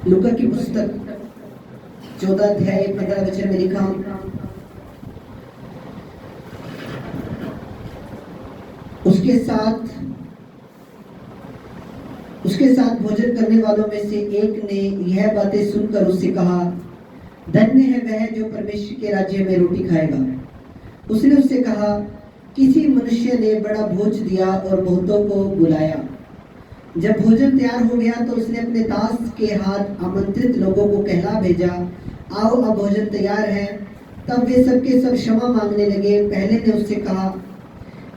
लूका की पुस्तक 14 अध्याय 15 वचन में लिखा, उसके साथ भोजन करने वालों में से एक ने यह बातें सुनकर उससे कहा, धन्य है वह जो परमेश्वर के राज्य में रोटी खाएगा। उसने उससे कहा, किसी मनुष्य ने बड़ा भोज दिया और बहुतों को बुलाया। जब भोजन तैयार हो गया तो उसने अपने दास के हाथ आमंत्रित लोगों को कहला भेजा, आओ अब भोजन तैयार है। तब वे सबके सब क्षमा मांगने लगे। पहले ने उससे कहा,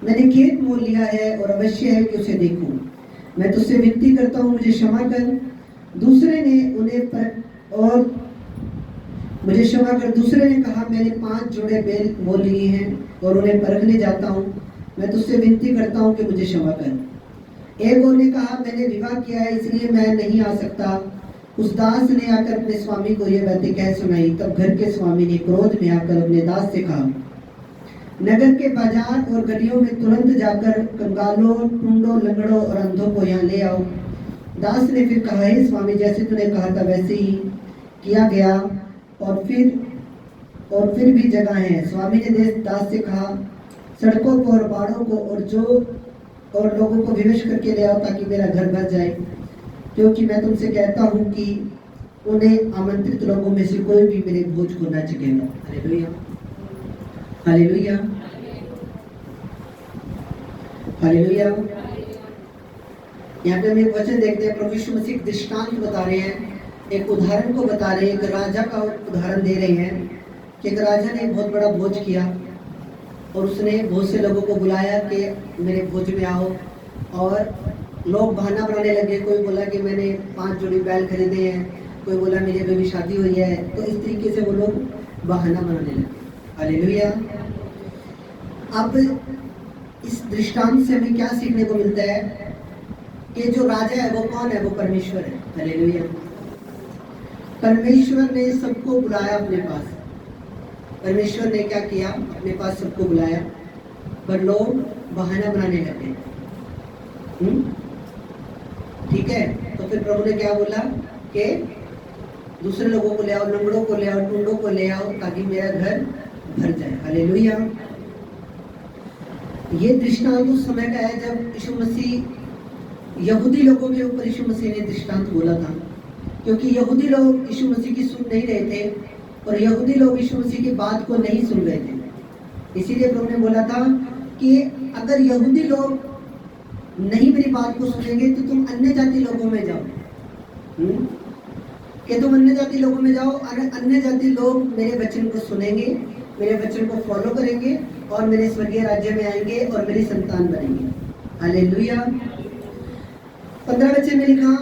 मैंने खेत मोल लिया है और अवश्य है कि उसे देखूं। मैं तुझसे विनती करता हूँ, मुझे क्षमा कर। दूसरे ने कहा, मैंने 5 जोड़े बैल मोल लिए हैं और उन्हें परखने जाता हूँ। मैं तुझसे विनती करता हूँ कि मुझे क्षमा कर। एक और ने कहा, मैंने विवाह किया है इसलिए मैं नहीं आ सकता। उस दास ने आकर अपने स्वामी को यह बातें कह सुनाई। तब घर के स्वामी ने क्रोध में आकर अपने दास से कहा, नगर के बाजार और गलियों में तुरंत जाकर कंगालों, टूंडों, लंगड़ों और अंधों को यहाँ ले आओ। दास ने फिर कहा, हे स्वामी, जैसे तूने कहा था वैसे ही किया गया, और फिर भी जगह है। स्वामी ने दास से कहा, सड़कों को और बाड़ों को और लोगों को विवश करके ले आओ ताकि मेरा घर भर जाए, क्योंकि मैं तुमसे कहता हूँ कि उन्हें आमंत्रित लोगों में से कोई भी मेरे भोज को न चखेगा। Hallelujah, hallelujah, hallelujah. यहाँ पे हम एक वचन देखते हैं, प्रभु यीशु मसीह दृष्टांत बता रहे हैं, एक उदाहरण को बता रहे हैं, एक राजा का उदाहरण दे रहे हैं कि एक राजा ने बहुत बड़ा भोज किया और उसने बहुत से लोगों को बुलाया कि मेरे भोज में आओ। और लोग बहाना बनाने लगे। कोई बोला कि मैंने 5 जोड़ी बैल खरीदे हैं, कोई बोला मेरी अभी शादी हुई है। तो इस तरीके से वो लोग बहाना बनाने लगे। हालेलुया। अब इस दृष्टांत से हमें क्या सीखने को मिलता है कि जो राजा है वो कौन है? वो परमेश्वर है। हालेलुया। परमेश्वर ने सबको बुलाया अपने पास। परमेश्वर ने क्या किया? अपने पास सबको बुलाया, पर लोग बहाना बनाने लगे। ठीक है, तो फिर प्रभु ने क्या बोला कि दूसरे लोगों को ले आओ, लंगड़ों को ले आओ, टूंडों को ले आओ ताकि मेरा घर भर जाए। हालेलुया। ये दृष्टांत उस समय का है जब यीशु मसीह यहूदी लोगों के ऊपर यीशु मसीह ने दृष्टांत बोला था, क्योंकि यहूदी लोग यीशु मसीह की सुन नहीं रहे थे और यहूदी लोग यीशु मसीह की बात को नहीं सुन रहे थे। इसीलिए प्रभु ने बोला था कि अगर यहूदी लोग नहीं मेरी बात को सुनेंगे तो तुम अन्य जाति लोगों में जाओ। कि तुम अन्य जाति लोगों में जाओ और अन्य जाति लोग मेरे वचन को सुनेंगे, मेरे वचन को फॉलो करेंगे और मेरे स्वर्गीय राज्य में आएंगे और मेरी संतान बनेंगे। हालेलुया। 15 वचन में लिखा,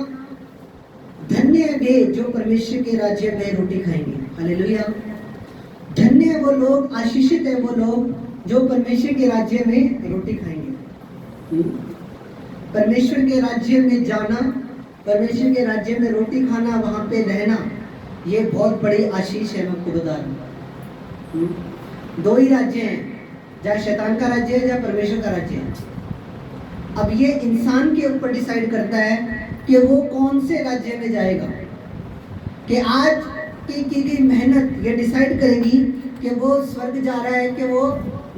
धन्य है वे जो परमेश्वर के राज्य में रोटी खाएंगे। हालेलुया। धन्य है वो लोग, आशीषित है वो लोग जो परमेश्वर के राज्य में रोटी खाएंगे। परमेश्वर के राज्य में जाना, परमेश्वर के राज्य में रोटी खाना, वहां पे रहना, ये बहुत बड़ी आशीष है। मैं आपको बता दूं, 2 ही राज्य हैं, जहाँ शैतान का राज्य है, जहाँ परमेश्वर का राज्य है। अब ये इंसान के ऊपर डिसाइड करता है कि वो कौन से राज्य में जाएगा। कि आज की गई मेहनत ये डिसाइड करेगी कि वो स्वर्ग जा रहा है, कि वो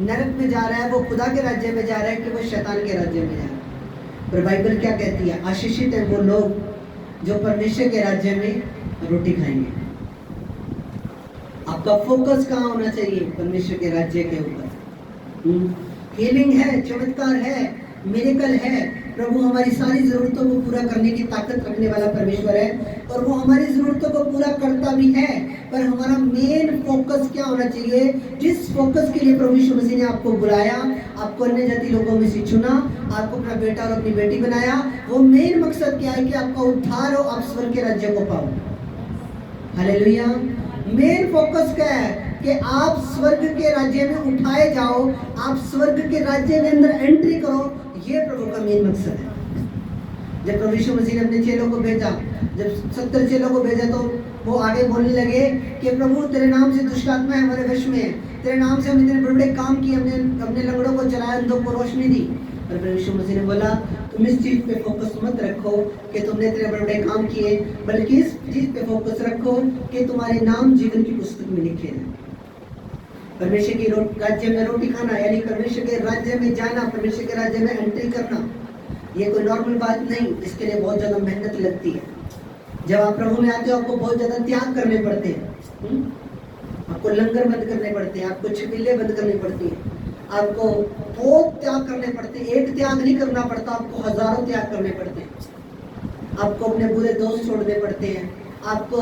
नरक में जा रहा है, वो खुदा के राज्य में जा रहा है, कि वो शैतान के राज्य में जा रहा है। पर बाइबल क्या कहती है? आशीषित है वो लोग जो परमेश्वर के राज्य में रोटी खाएंगे। आपका फोकस कहाँ होना चाहिए? परमेश्वर के राज्य के ऊपर। हीलिंग है, चमत्कार है, मिरेकल है। प्रभु हमारी सारी जरूरतों को पूरा करने की ताकत रखने वाला परमेश्वर है और वो हमारी जरूरतों को पूरा करता भी है। पर हमारा मेन फोकस क्या होना चाहिए? जिस फोकस के लिए प्रभु यीशु मसीह ने आपको बुलाया, आपको अन्य जाति लोगों में से चुना, आपको अपना बेटा और अपनी बेटी बनाया, वो मेन मकसद क्या है? कि आपका उद्धार हो, आप स्वर्ग के राज्य को पाओ। हालेलुया। मेन फोकस क्या है? कि आप स्वर्ग के राज्य में उठाए जाओ, आप स्वर्ग के राज्य के अंदर एंट्री करो। ये प्रभु का मेन मकसद है। जब प्रभु यीशु मसीह ने अपने चेलों को भेजा, जब 70 चेलों को भेजा, तो वो आगे बोलने लगे कि प्रभु तेरे नाम से दुष्ट आत्मा हमारे वश में है, तेरे नाम से हमने इतने बड़े काम किए, हमने अपने लंगड़ों को चलाया, अंधों को रोशनी दी। पर प्रभु यीशु मसीह ने बोला, तुम इस चीज पे फोकस मत रखो कि तुमने इतने बड़े बड़े काम किए, बल्कि इस चीज पे फोकस रखो कि तुम्हारे नाम जीवन की पुस्तक में लिखे हैं। परमेश्वर की राज्य में रोटी खाना, यानी परमेश्वर के राज्य में जाना, परमेश्वर के राज्य में एंट्री करना, ये कोई नॉर्मल बात नहीं। इसके लिए बहुत ज्यादा मेहनत लगती है। जब आप प्रभु में आते हो आपको बहुत ज्यादा त्याग करने पड़ते हैं। आपको लंगर बंद करने पड़ते हैं, आपको छबीले बंद करनी पड़ती है, आपको बहुत त्याग करने पड़ते हैं। एक त्याग नहीं करना पड़ता, आपको हजारों त्याग करने पड़ते हैं। आपको अपने बुरे दोस्त छोड़ने पड़ते हैं, आपको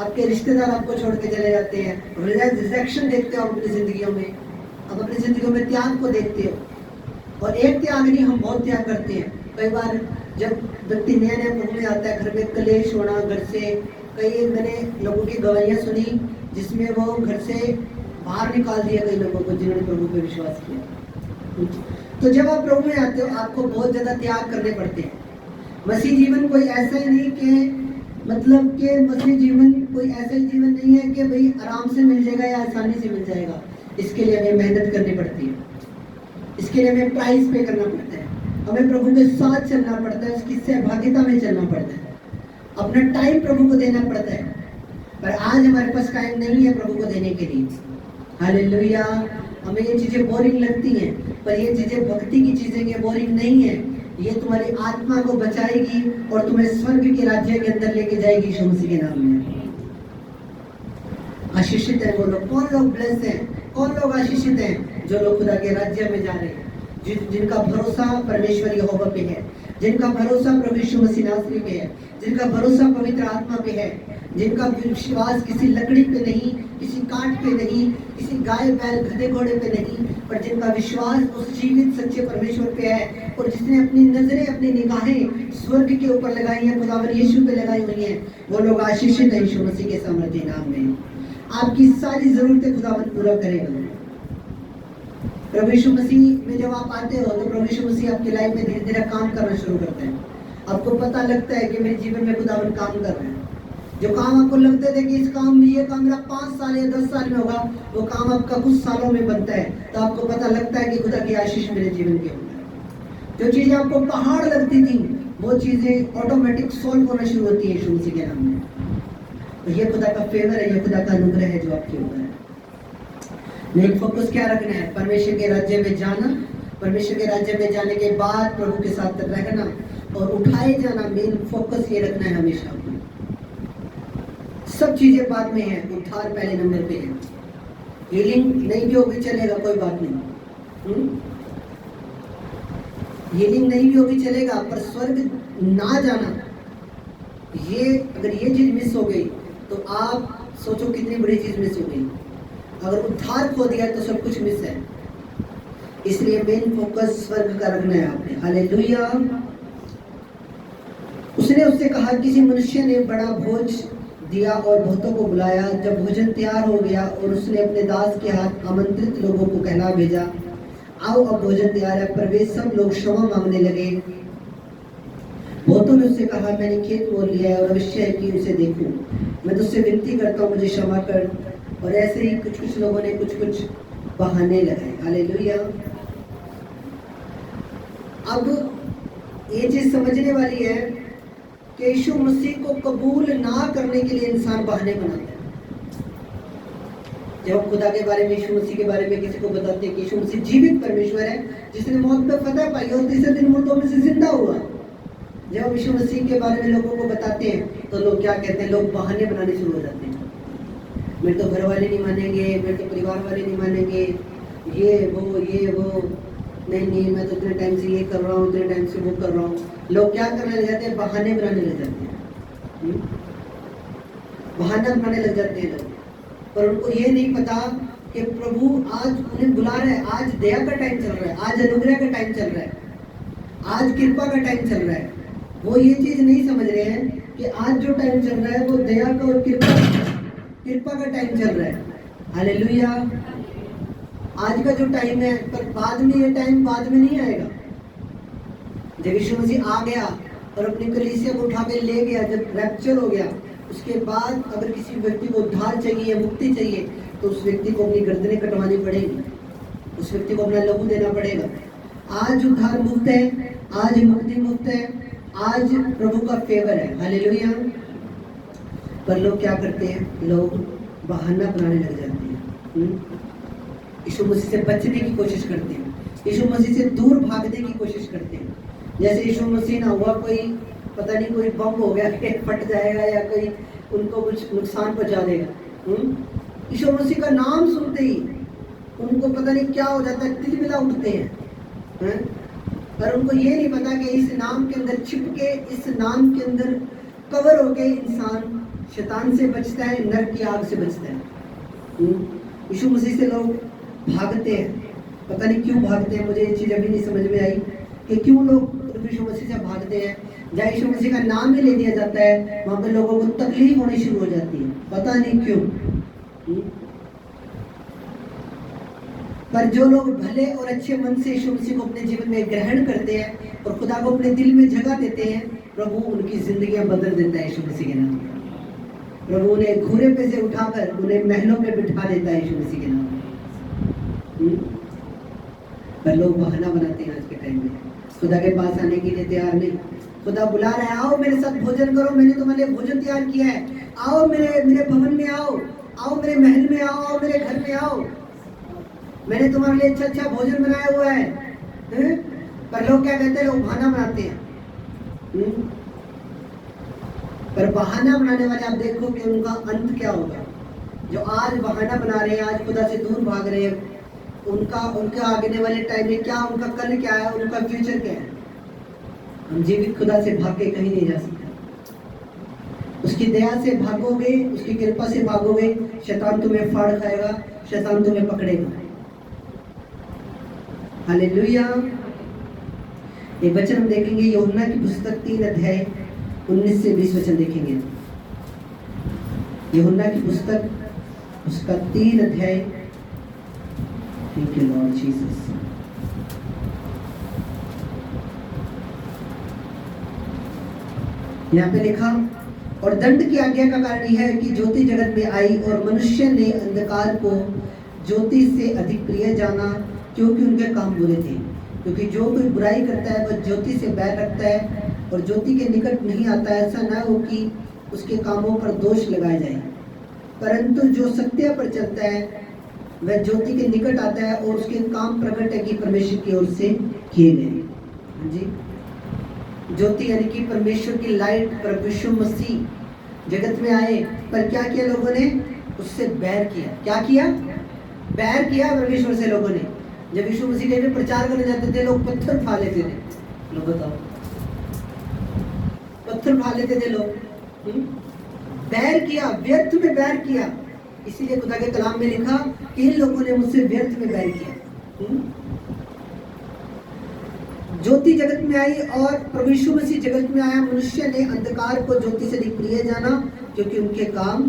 आपके रिश्तेदार आपको छोड़ के चले जाते हैं। रिजेक्शन देखते हो अपनी जिंदगियों में, आप अपनी जिंदगियों में त्याग को देखते हो। और एक त्याग नहीं, हम बहुत त्याग करते हैं। कई बार जब व्यक्ति नया नया प्रभु में आता है, घर में कलेश होना, घर से कई मैंने लोगों की गवाहियां सुनी जिसमें वो घर से बाहर निकाल दिया कई लोगों को जिन्होंने प्रभु पे विश्वास किया। तो जब आप प्रभु में आते हो आपको बहुत ज्यादा त्याग करने पड़ते हैं। मसीह जीवन कोई ऐसा ही नहीं कि मतलब कि मसीह जीवन कोई ऐसा ही जीवन नहीं है कि भाई आराम से मिल जाएगा या आसानी से मिल जाएगा। इसके लिए हमें मेहनत करनी पड़ती है, इसके लिए हमें प्राइस पे करना पड़ता है, हमें प्रभु के साथ चलना पड़ता है, उसकी सहभागिता में चलना पड़ता है, अपना टाइम प्रभु को देना पड़ता है। पर आज हमारे पास टाइम नहीं है प्रभु को देने के लिए। हालेलुया। हमें ये चीजें बोरिंग लगती हैं, पर ये चीजें भक्ति की चीजें ये बोरिंग नहीं है। ये तुम्हारी आत्मा को बचाएगी और तुम्हें स्वर्ग के राज्य के अंदर लेके जाएगी यीशु मसीह के नाम में। आशीषित है वो लोग। कौन लोग ब्लेस्ड हैं, कौन लोग आशीषित हैं? जो लोग खुदा के राज्य में जा रहे हैं, जिनका भरोसा परमेश्वर यहोवा पे है, जिनका भरोसा प्रभु यीशु मसीह नासरी पे है, जिनका भरोसा पवित्र आत्मा पे है, जिनका विश्वास किसी लकड़ी पे नहीं, किसी काठ पे नहीं, किसी गाय बैल गधे घोड़े पे नहीं, पर जिनका विश्वास उस जीवित सच्चे परमेश्वर पे है और जिसने अपनी नजरें, अपनी निगाहें स्वर्ग के ऊपर लगाई हैं, खुदावन यीशु पे लगाई हुई हैं, वो लोग आशीषित हैं यीशु मसीह के सामर्थ्य नाम में। आपकी सारी जरूरतें खुदावन पूरा करेगा। प्रभु यीशु मसीह में जब आप आते हो तो प्रभु यीशु मसीह आपकी लाइफ में धीरे धीरे काम करना शुरू करते हैं। आपको पता लगता है कि मेरे जीवन में खुदावन काम कर रहे हैं। जो काम आपको लगते थे कि इस काम में, ये काम मेरा 5 साल या 10 साल में होगा, वो काम आपका कुछ सालों में बनता है। तो आपको पता लगता है कि खुदा की आशीष मेरे जीवन के अंदर। जो चीजें आपको पहाड़ लगती थी वो चीजें ऑटोमेटिक सॉल्व होना शुरू होती है यीशु मसीह के नाम में। तो ये खुदा का फेवर है, ये खुदा का अनुग्रह है जो आपके ऊपर है। मेन फोकस क्या रखना है? परमेश्वर के राज्य में जाना, परमेश्वर के राज्य में जाने के बाद प्रभु के साथ रहना और उठाए जाना। मेन फोकस ये रखना है हमेशा। सब चीजें बाद में है, उद्धार पहले नंबर पे है। हीलिंग नहीं भी होगी चलेगा, कोई बात नहीं। हीलिंग नहीं भी होगी चलेगा, पर स्वर्ग ना जाना, ये अगर ये चीज मिस हो गई तो आप सोचो कितनी बड़ी चीज मिस हो गई। अगर उद्धार खो दिया तो सब कुछ मिस है। इसलिए मेन फोकस स्वर्ग का रखना है आपने। हालेलुया। उसने उससे कहा, किसी मनुष्य ने बड़ा भोज दिया और बहुतों को बुलाया। जब भोजन तैयार हो गया और उसने अपने दास के हाथ आमंत्रित लोगों को कहला भेजा, आओ अब भोजन तैयार है। पर वे सब लोग क्षमा मांगने लगे। बहुतों ने उससे कहा, मैंने खेत मोल लिया है और अवश्य है कि उसे देखूं। मैं तुझसे विनती करता हूँ, मुझे क्षमा कर। और ऐसे ही कुछ लोगों ने कुछ बहाने लगाए। हालेलुया। अब ये चीज समझने वाली है कि यीशु मसीह को कबूल ना करने के लिए इंसान बहाने बनाते हैं। जब हम खुदा के बारे में, यीशु मसीह के बारे में किसी को बताते हैं कि यीशु मसीह जीवित परमेश्वर है जिसने मौत पे फतह पाई और तीसरे दिन मुर्दों में से जिंदा हुआ, जब हम यीशु मसीह के बारे में लोगों को बताते हैं तो लोग क्या कहते हैं? लोग बहाने बनाने शुरू हो जाते हैं। मेरे तो घर वाले नहीं मानेंगे, मेरे तो परिवार वाले नहीं मानेंगे, ये वो नहीं, मैं तो इतने टाइम से ये कर रहा हूँ, इतने टाइम से वो कर रहा हूँ। लोग क्या करने लग जाते हैं? बहाने बनाने लग जाते हैं। बहाना बनाने लग जाते हैं लोग, पर उनको ये नहीं पता कि प्रभु आज उन्हें बुला रहा है। आज दया का टाइम चल रहा है, आज अनुग्रह का टाइम चल रहा है, आज कृपा का टाइम चल रहा है। वो ये चीज नहीं समझ रहे हैं कि आज जो टाइम चल रहा है वो दया का और कृपा का टाइम चल रहा है। हालेलुया। आज का जो टाइम है, पर बाद में ये टाइम बाद में नहीं आएगा। जब यीशु मसीह आ गया और अपनी कलीसिया को उठा के ले गया, जब रैप्चर हो गया, उसके बाद अगर किसी व्यक्ति को उद्धार चाहिए, मुक्ति चाहिए, तो उस व्यक्ति को अपनी गर्दनें कटवानी पड़ेगी, उस व्यक्ति को अपना लहू देना पड़ेगा। आज उद्धार मुक्त है, आज मुक्ति मुक्त है, आज प्रभु का फेवर है, हालेलुया। पर लोग क्या करते हैं, लोग बहाना बनाने लग जाते हैं, यीशु मसीह से बचने की कोशिश करते हैं, यीशु मसीह से दूर भागने की कोशिश करते हैं। जैसे यीशु मसीह ना हुआ, कोई पता नहीं कोई बम हो गया फट जाएगा या कोई उनको कुछ नुकसान पहुंचा देगा। यीशु मसीह का नाम सुनते ही उनको पता नहीं क्या हो जाता है, तिलमिला उठते हैं। पर उनको ये नहीं पता कि इस नाम के अंदर छिप के, इस नाम के अंदर कवर होके इंसान शैतान से बचता है, नरक की आग से बचता है। यीशु मसीह से लोग भागते हैं, पता नहीं क्यों भागते हैं, मुझे ये चीज़ अभी नहीं समझ में आई कि क्यों लोग यीशु मसीह से भागते हैं। जहाँ यीशु मसीह का नाम भी ले दिया जाता है, वहाँ पे लोगों को तकलीफ होनी शुरू हो जाती है, पता नहीं क्यों। पर जो लोग भले और अच्छे मन से यीशु मसीह को अपने जीवन में ग्रहण करते हैं और खुदा को अपने दिल में जगह देते हैं, प्रभु उनकी जिंदगियां बदल देता है यीशु मसीह के नाम में। प्रभु उन्हें घोड़े पे से उठाकर उन्हें महलों में बिठा देता है यीशु मसीह के नाम में। पर लोग बहाना बनाते हैं आज के टाइम में, खुदा के पास आने के लिए तैयार नहीं। खुदा बुला रहा है, आओ मेरे साथ भोजन करो, मैंने तुम्हारे लिए भोजन तैयार किया है, आओ मेरे भवन में आओ, आओ मेरे महल में आओ, आओ मेरे घर में आओ, मैंने तुम्हारे लिए अच्छा अच्छा भोजन बनाया हुआ है। पर लोग क्या कहते हैं, लोग बहाना बनाते हैं। पर बहाना बनाने वाले आप देखो कि उनका अंत क्या होगा। जो आज बहाना बना रहे हैं, आज खुदा से दूर भाग रहे हैं, उनका आगे वाले टाइम में क्या, उनका कल क्या है, उनका फ्यूचर क्या है। हम जीवित खुदा से भाग के कहीं नहीं जा सकते। उसकी दया से भागोगे, उसकी कृपा से भागोगे, शैतान तुम्हें फाड़ खाएगा, शैतान तुम्हें पकड़ेगा। हालेलुया। ये वचन हम देखेंगे यूहन्ना की पुस्तक 3 अध्याय 19 से 20 वचन देखेंगे। यूहन्ना की पुस्तक उसका 3 अध्याय, थैंक यू लॉर्ड जीसस। यहाँ पे लिखा, और दंड की आज्ञा का कारण यह है कि ज्योति जगत में आई और मनुष्य ने अंधकार को ज्योति से अधिक प्रिय जाना, क्योंकि उनके काम बुरे थे। क्योंकि जो कोई बुराई करता है वह ज्योति से बैर रखता है और ज्योति के निकट नहीं आता है, ऐसा न हो कि उसके कामों पर दोष लगाया जाए। परंतु जो सत्य पर चलता है वह ज्योति के निकट आता है और उसके काम प्रकट है कि परमेश्वर की ओर से किए गए। जी, ज्योति यानी कि परमेश्वर की लाइट, परमेश्वर मसीह जगत में आए, पर क्या किया लोगों ने, उससे बैर किया। क्या किया, बैर किया परमेश्वर से लोगों ने। जब यीशु मसीह के प्रचार करने जाते थे, लोग पत्थर उठा लेते थे। लोग बताओ, पत्थर उठा लेते थे लोग। बैर किया, व्यर्थ में बैर किया। इसीलिए खुदा के कलाम में लिखा कि इन लोगों ने मुझसे व्यर्थ में बैर किया। ज्योति जगत में आई और प्रभु यीशु मसीह जगत में आया, मनुष्य ने अंधकार को ज्योति से अधिक प्रिय जाना, क्योंकि उनके काम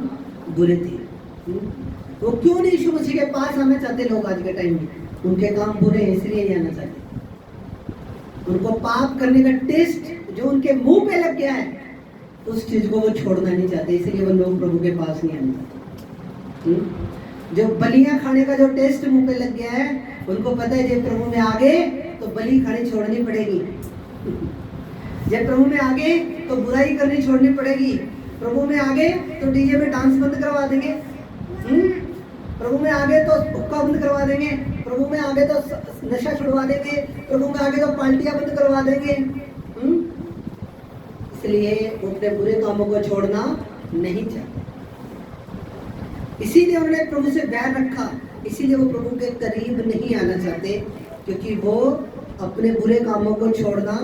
बुरे थे। वो क्यों नहीं यीशु मसीह के पास आना चाहते लोग आज के टाइम में, उनके काम बुरे हैं इसलिए नहीं आना चाहते। उनको पाप करने का टेस्ट जो उनके मुंह पे लग गया है, उस चीज को वो छोड़ना नहीं चाहते, इसलिए वो लोग प्रभु के पास नहीं आना चाहते। जो बलियां खाने का जो टेस्ट मुंह पे लग गया है, उनको पता है जब प्रभु में आगे तो बलि खानी छोड़नी पड़ेगी। जब प्रभु में आगे तो बुराई करनी छोड़नी पड़ेगी। प्रभु में आगे तो डीजे में डांस बंद करवा देंगे। प्रभु में आगे तो हुक्का बंद करवा देंगे। प्रभु में आगे तो नशा छुड़वा देंगे। प्रभु में आगे तो पार्टियां बंद करवा देंगे। इसलिए वो अपने बुरे कामों को छोड़ना नहीं चाहते, इसीलिए उन्होंने प्रभु से बैर रखा। इसीलिए वो प्रभु के करीब नहीं आना चाहते, क्योंकि वो अपने बुरे कामों को छोड़ना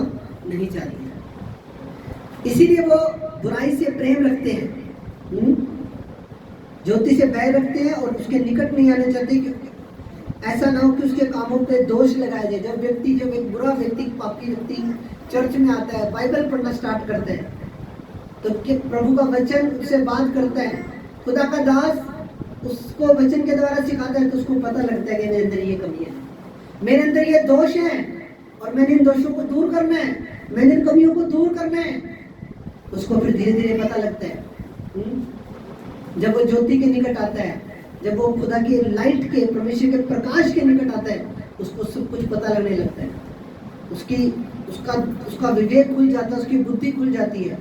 नहीं चाहते। इसीलिए वो बुराई से प्रेम रखते हैं, ज्योति से बैर रखते हैं और उसके निकट नहीं आना चाहते, क्योंकि ऐसा ना हो कि उसके कामों पे दोष लगाया जाए। जब एक बुरा व्यक्ति, पापी व्यक्ति चर्च में आता है, बाइबल पढ़ना स्टार्ट करता है, तो प्रभु का वचन उससे बात करता है, खुदा का दास उसको वचन के द्वारा सिखाता है, तो उसको पता लगता है कि मेरे अंदर ये कमियां हैं, मेरे अंदर ये दोष है और मैंने इन दोषों को दूर करना है, मैंने इन कमियों को दूर करना है। उसको फिर धीरे धीरे पता लगता है। जब वो ज्योति के निकट आता है, जब वो खुदा की लाइट के, परमेश्वर के प्रकाश के निकट आता है, उसको सब कुछ पता लगने लगता है। उसकी उसका विवेक खुल जाता है, उसकी बुद्धि खुल जाती है।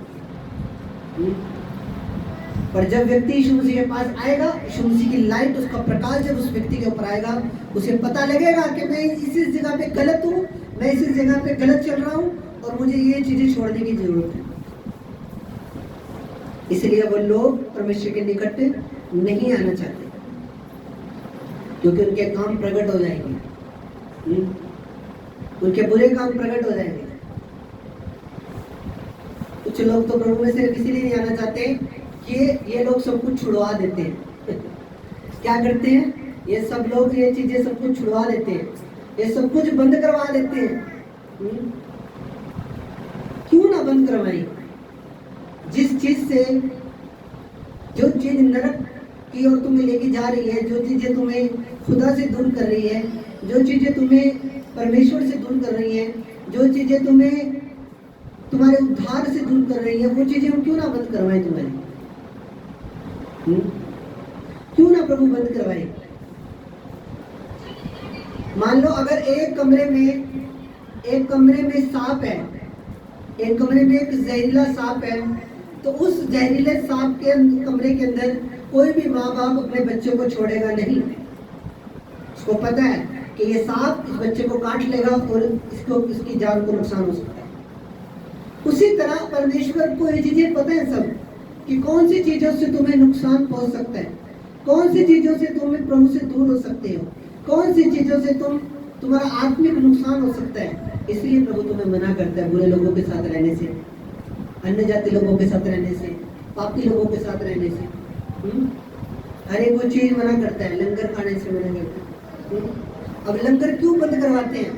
पर जब व्यक्ति यीशु मसीह के पास आएगा, यीशु मसीह की लाइट, उसका प्रकाश जब उस व्यक्ति के ऊपर आएगा, उसे पता लगेगा कि मैं इस जगह पे गलत हूँ, मैं इस जगह पे गलत चल रहा हूँ और मुझे ये चीजें छोड़ने की जरूरत है। इसलिए वो लोग परमेश्वर के निकट नहीं आना चाहते, क्योंकि उनके काम प्रकट हो जाएंगे, उनके बुरे काम प्रकट हो जाएंगे। कुछ लोग तो प्रभु में सिर्फ इसीलिए नहीं आना चाहते कि ये लोग सब कुछ छुड़वा देते हैं। क्या करते हैं ये सब लोग? ये चीजें सब कुछ छुड़वा देते हैं, ये सब कुछ बंद करवा देते हैं। क्यों ना बंद करवाएं? जिस चीज से, जो चीज नरक की ओर तुम्हें लेके जा रही है, जो चीजें तुम्हें खुदा से दूर कर रही है, जो चीजें तुम्हें परमेश्वर से दूर कर रही है, जो चीजें तुम्हें तुम्हारे उद्धार से दूर कर रही है, वो चीजें हम क्यों ना बंद करवाएं तुम्हारी? क्यों ना प्रभु बंद करवाए? मान लो अगर एक कमरे में सांप है, एक कमरे में एक जहरीला सांप है, तो उस जहरीले सांप के कमरे के अंदर कोई भी माँ बाप अपने बच्चों को छोड़ेगा नहीं। उसको पता है कि ये सांप इस बच्चे को काट लेगा और इसकी जान को नुकसान हो सकता है। उसी तरह परमेश्वर को ये चीजें पता है सब, कि कौन सी चीजों से तुम्हें नुकसान पहुंच सकता है, कौन सी चीजों से तुम प्रभु से दूर हो सकते हो, कौन सी चीजों से तुम्हारा आत्मिक नुकसान हो सकता है। इसलिए प्रभु तुम्हें मना करता है बुरे लोगों के साथ रहने से, अन्य जाति लोगों के साथ रहने से, पापी लोगों के साथ रहने से। हर एक वो चीज मना करता है, लंगर खाने से मना करता है। अब लंगर क्यों बंद करवाते हैं?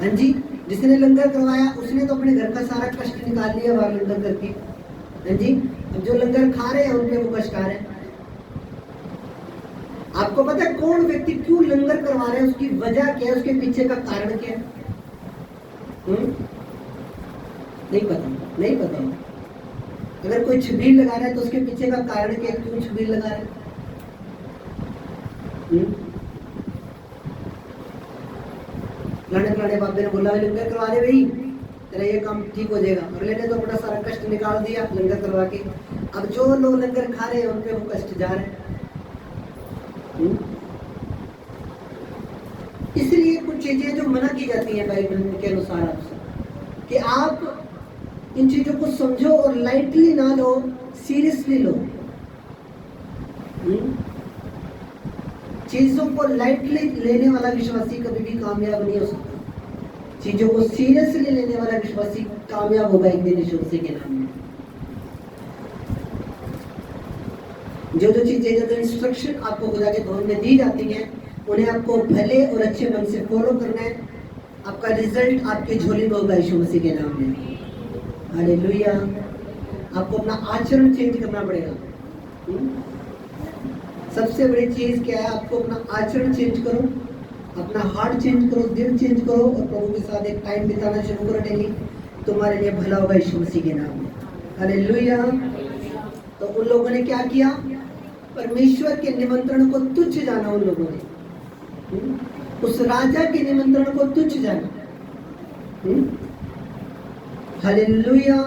हाँ जी, जिसने लंगर करवाया उसने तो अपने घर का सारा कष्ट निकाल लिया वहां लंगर करके। हाँ जी, अब जो लंगर खा रहे हैं उनके वो कष्ट आ रहे हैं। आपको पता है कौन व्यक्ति क्यों लंगर करवा रहे हैं, उसकी वजह क्या है, उसके पीछे का कारण क्या है? नहीं पता। अगर कोई छबील लगा रहा है तो उसके पीछे का कारण क्या है, क्यों छबील लगा रहा है? फलाने बाबे ने बोला लंगर करवा दे भाई, तेरा ये काम ठीक हो जाएगा। अगले ने तो अपना सारा कष्ट निकाल दिया लंगर करवा के। अब जो लोग लंगर खा रहे हैं उनपे वो कष्ट जा रहे हैं। इसलिए कुछ चीजें जो मना की जाती हैं बाइबल के अनुसार आपसे, कि आप इन चीजों को समझो और लाइटली ना लो, सीरियसली लो। चीजों को लाइटली लेने वाला विश्वासी कभी भी कामयाब नहीं हो सकता। चीजों को सीरियसली लेने वाला विश्वासी कामयाब होगा एक दिन यीशु मसीह के नाम में। जो चीजें, जो इंस्ट्रक्शन आपको खुदा के भवन में दी जाती हैं, उन्हें आपको भले और अच्छे मन से फॉलो करना है। आपका रिजल्ट आपके झोली में होगा यीशु मसीह के नाम में। हालेलुया। आपको अपना आचरण चेंज करना पड़ेगा। सबसे बड़ी चीज क्या है? आपको अपना आचरण चेंज करो, अपना हार्ट चेंज करो, दिल चेंज करो और प्रभु के साथ एक टाइम बिताना शुरू करो डेली। तुम्हारे लिए भला होगा यीशु मसीह के नाम में। हालेलुया। तो उन लोगों ने क्या किया? परमेश्वर के निमंत्रण को तुच्छ जाना। उन लोगों ने उस राजा के निमंत्रण को तुच्छ जाना। हालेलुया।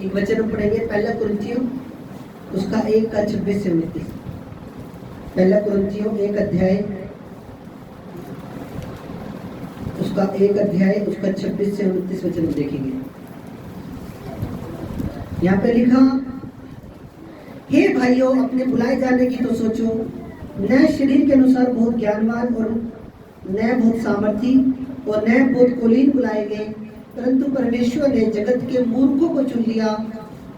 एक वचन हम पढ़ेंगे, पहला कुरिन्थियों उसका 1:26 से 29। पहला कुरिन्थियों 1 अध्याय उसका 26 से 29 वचन देखेंगे। यहाँ पे लिखा, हे भाइयों, अपने बुलाए जाने की तो सोचो, न शरीर के अनुसार बहुत ज्ञानवान और न बहुत सामर्थी और न बहुत कुलीन बुलाए गए, परंतु परमेश्वर ने जगत के मूर्खों को चुन लिया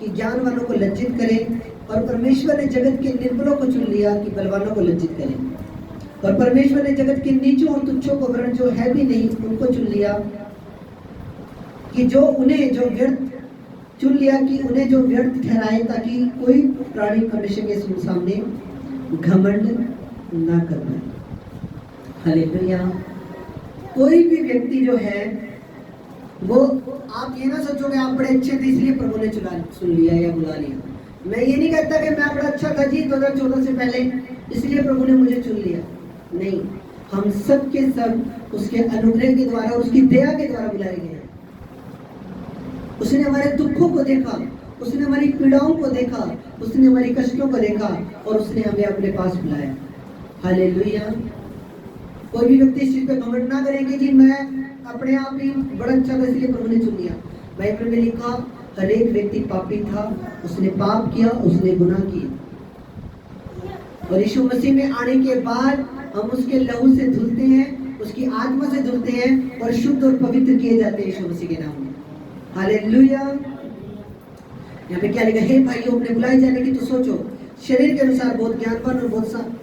कि ज्ञानवानों को लज्जित करें, और परमेश्वर ने जगत के निर्बलों को चुन लिया कि बलवानों को लज्जित करें। और परमेश्वर ने जगत के नीचों और तुच्छों को, वरन जो है भी नहीं, उनको चुन लिया कि उन्हें जो व्यर्थ ठहराए, ताकि कोई प्राणी परमेश्वर के सामने घमंड ना करना। हालेलुया। कोई भी व्यक्ति जो है वो, आप ये ना सोचोगे आप बड़े अच्छे थे इसलिए प्रभु ने सुन लिया या बुला लिया। मैं ये नहीं कहता कि मैं बड़ा अच्छा था जी 2014 से पहले इसलिए प्रभु ने मुझे चुन लिया। नहीं, हम सब के सब उसके अनुग्रह के द्वारा, उसकी दया के द्वारा बुलाए गए हैं। उसने हमारे दुखों को देखा, उसने हमारी पीड़ाओं को देखा, उसने हमारी कष्टों को देखा और उसने हमें अपने पास बुलाया। हालेलुया। कोई भी व्यक्ति इस चीज पे घमंड ना करेंगे कि मैं अपने आप ही बड़ा अच्छा था इसलिए प्रभु ने चुन लिया। बाइबल में लिखा हर एक व्यक्ति पापी था, उसने पाप किया, उसने गुनाह किया, और यीशु मसीह में आने के बाद हम उसके लहू से धुलते हैं, उसकी आत्मा से धुलते हैं और शुद्ध और पवित्र किए जाते हैं यीशु मसीह के नाम में। हालेलुया। यहाँ पे क्या लिखा है भाइयों, अपने बुलाए जाने की तो सोचो। शरीर के अनुसार बहुत ज्ञानवान और बहुत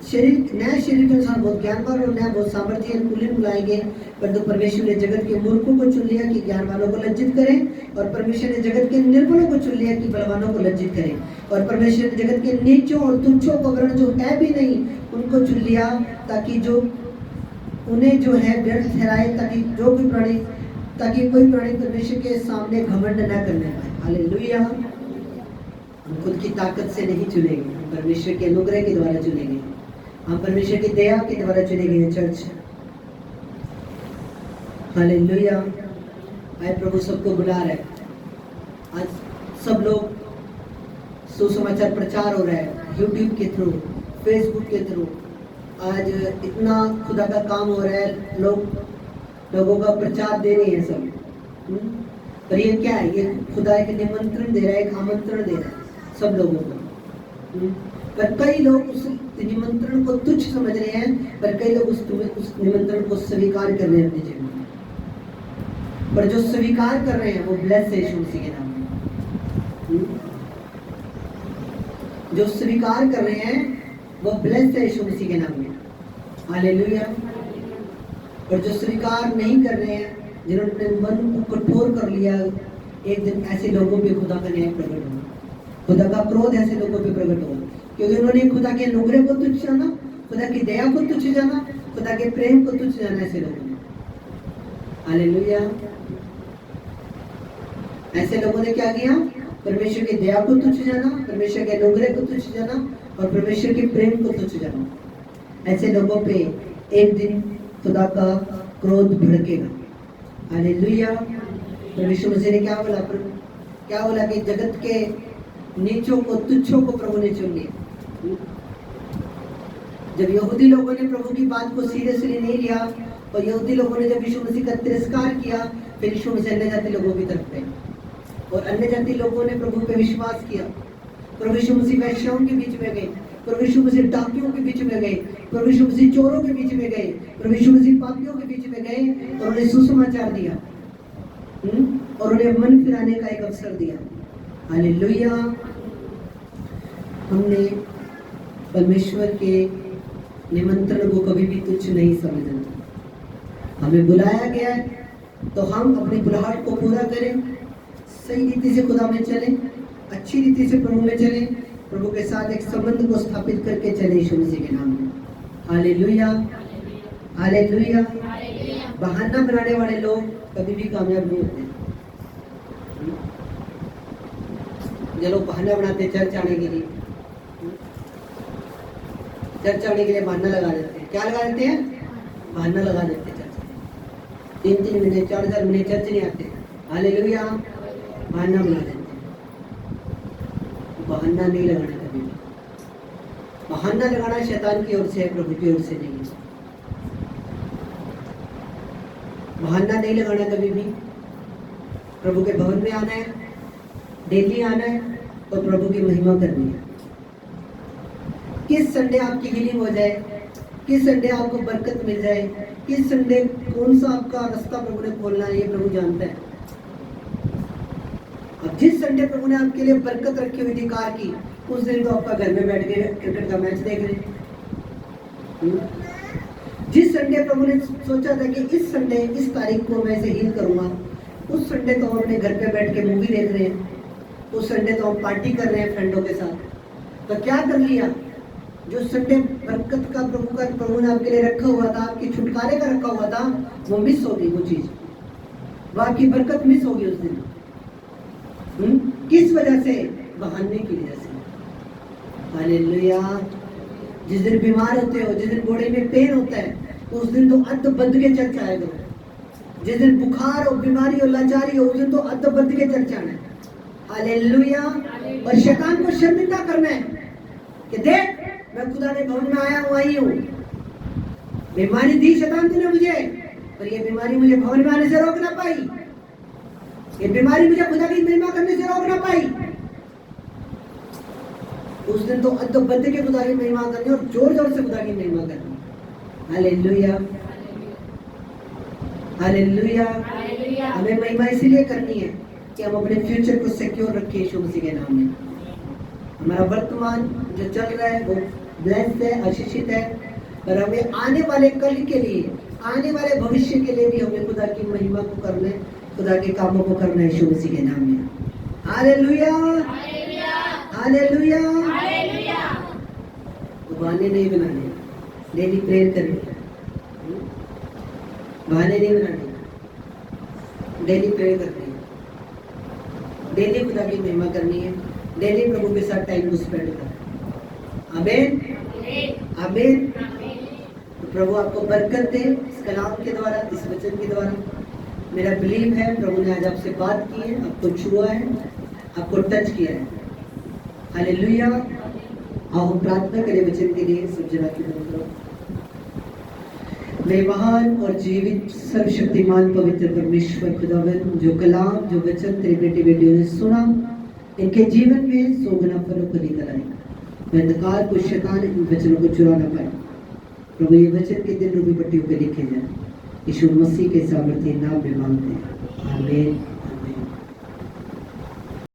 नए शरीर के अनुसार बहुत ज्ञानवान और नया बहुत सामर्थ्य कुलीन बुलाएंगे, परंतु परमेश्वर ने जगत के मूर्खों को चुन लिया कि ज्ञानवानों को लज्जित करें, और परमेश्वर ने जगत के निर्बलों को चुन लिया कि बलवानों को लज्जित करें, और परमेश्वर ने जगत के नीचों और तुच्छों को वर्ण जो है भी नहीं उनको चुन लिया, ताकि जो उन्हें जो है व्यर्थ ठहराए, ताकि कोई प्राणी परमेश्वर के सामने घमंड न करने पाए। हालेलुया। हम खुद की ताकत से नहीं चुनेंगे, परमेश्वर के अनुग्रह के द्वारा चुनेंगे, हम परमेश्वर की दया के द्वारा चुने गए हैं चर्च। हालेलुया। आए प्रभु सबको बुला रहे हैं। आज सब लोग सुसमाचार प्रचार हो रहा है यूट्यूब के थ्रू, फेसबुक के थ्रू। आज इतना खुदा का काम हो रहा है, लोगों का प्रचार दे रहे हैं सब। पर ये क्या है? ये खुदा एक निमंत्रण दे रहा है, एक आमंत्रण दे रहा है सब लोगों को। पर कई लोग उस निमंत्रण को तुच्छ समझ रहे हैं, पर कई लोग उस निमंत्रण को स्वीकार कर रहे हैं अपने जीवन में। पर जो स्वीकार कर रहे हैं वो ब्लेस है यीशु मसीह के नाम में। जो स्वीकार कर रहे हैं वो ब्लेस है यीशु मसीह के नाम में। हालेलुया। और जो स्वीकार नहीं कर रहे हैं, जिन्होंने मन को कठोर कर लिया, एक दिन ऐसे लोगों पे खुदा का न्याय प्रकट होगा, खुदा का क्रोध ऐसे लोगों पे प्रकट होगा, क्योंकि उन्होंने खुदा के अनुग्रह को तुच्छ जाना, खुदा की दया को तुच्छ जाना, खुदा के प्रेम को तुच्छ जाना ऐसे लोगों ने। हालेलुया। ऐसे लोगों ने क्या किया? परमेश्वर की दया को तुच्छ जाना, परमेश्वर के अनुग्रह को तुच्छ जाना और परमेश्वर के प्रेम को तुच्छ जाना। ऐसे लोगों पे एक दिन खुदा का क्रोध भड़केगा। हालेलुया। परमेश्वर मसीह ने क्या बोला कि जगत के नीचों को, तुच्छों को प्रभु ने चुन लिया। जब यहूदी लोगों ने प्रभु की बात को सीरियसली नहीं लिया और यहूदी लोगों ने जब यीशु मसीह का तिरस्कार किया, फिर यीशु मसीह अन्य जाति लोगों की तरफ गए और अन्य जाति लोगों ने प्रभु पे विश्वास किया। प्रभु यीशु मसीह वैश्याओं के बीच में गए, प्रभु यीशु मसीह डाकियों के बीच में गए, प्रभु यीशु मसीह चोरों के बीच में गए, प्रभु यीशु मसीह पापियों के बीच में गए और उन्हें सुसमाचार दिया और उन्हें मन फिराने का एक अवसर दिया। हालेलुया। हमने परमेश्वर के निमंत्रण को कभी भी तुच्छ नहीं समझना। हमें बुलाया गया है तो हम अपनी बुलाहट को पूरा करें, सही रीति से खुदा में चलें, अच्छी रीति से प्रभु में चलें, प्रभु के साथ एक संबंध को स्थापित करके चलें यीशु मसीह के नाम में। हालेलुया। हालेलुया। बहाना बनाने वाले लोग कभी भी कामयाब नहीं होते। जो लोग बहाना बनाते हैं चर्च आने के लिए, चर्च आने के लिए बहाना लगा देते हैं। क्या लगा देते हैं? बहाना लगा देते हैं। चर्च 3-3 महीने 4-4 महीने चर्च नहीं आते। हालेलुया। बहाना बना देते हैं। बहाना नहीं लगाना कभी भी। बहाना लगाना शैतान की ओर से है, प्रभु की ओर से नहीं है। बहाना नहीं लगाना कभी भी। प्रभु के भवन में आना है, डेली आना है और प्रभु की महिमा करनी है। किस संडे आपकी हीलिंग हो जाए, किस संडे आपको बरकत मिल जाए, किस संडे कौन सा आपका रास्ता प्रभु ने खोलना है, ये प्रभु जानता है। अब जिस संडे प्रभु ने आपके लिए बरकत रखी हुई थी कार की, उस दिन तो आपका घर में बैठ के क्रिकेट का मैच देख रहे। जिस संडे प्रभु ने सोचा था कि इस संडे, इस तारीख को मैं इसे हील करूंगा, उस संडे तो हम अपने घर पे बैठ के मूवी देख रहे हैं, उस संडे तो हम पार्टी कर रहे हैं फ्रेंडों के साथ। तो क्या कर लिया? जो संडे बरकत का प्रभु ने आपके लिए रखा हुआ था, आपके छुटकारे का रखा हुआ था, वो मिस हो गई। वो चीज, वो आपकी बरकत मिस होगी उस दिन। किस वजह से? बहाने की वजह से। हालेलुया। जिस दिन बीमार होते हो, जिस दिन बॉडी में पेन होता है, उस दिन तो अद्ध बद्ध के चर्च आएगा। जिस दिन बुखार और बीमारी और लाचारी हो, उस दिन तो अद्ध बद्ध के चर्च आना है। हालेलुया। और शैतान को शर्मिंदा करना है कि देख मैं खुदा के भवन में आया हूँ, आई हूँ। बीमारी दी शैतान तूने मुझे, पर ये बीमारी मुझे भवन में आने से रोक ना पाई। ये बीमारी मुझे खुदा की महिमा करने से रोक ना पाई। उस दिन तो अद्ध बद्ध के खुदा की महिमा करनी और जोर जोर से खुदा की महिमा करनी। Hallelujah, hallelujah. हमें महिमा इसीलिए करनी है कि हम अपने फ्यूचर को सिक्योर रखें यीशु मसीह के नाम में। हमारा वर्तमान जो चल रहा है वो ब्लेस्ड है, आशीषित है, पर हमें आने वाले कल के लिए, आने वाले भविष्य के लिए भी हमें खुदा की महिमा को करना है, खुदा के कामों को करना है यीशु मसीह के नाम में। Hallelujah, hallelujah. तो बहाने नहीं बनाने, डेली प्रेयर करें। बहाने नहीं बनाने, डेली प्रेयर करनी है, डेली खुदा की महिमा करनी है, डेली प्रभु के साथ टाइम को स्पेंड करना। आमीन, आमीन। तो प्रभु आपको बरकत दे इस कलाम के द्वारा, इस वचन के द्वारा। मेरा बिलीव है प्रभु ने आज आपसे बात की है, आपको छुआ है, आपको टच किया है। हालेलुया। आओ हम प्रार्थना करें वचन के लिए। सब जना की मदद करो। मेरे महान और जीवित सर्वशक्तिमान पवित्र परमेश्वर खुदावन, जो कलाम, जो वचन तेरे बेटे बेटियों ने सुना, इनके जीवन में 100 गुना फर्क लेकर आए। अंधकार को, शैतान इन वचनों को चुरा ना पाए। प्रभु ये वचन के दिन रूपी पट्टियों पे लिखे जाए। यीशु मसीह के सामर्थ्य नाम में मांगते हैं, आमीन।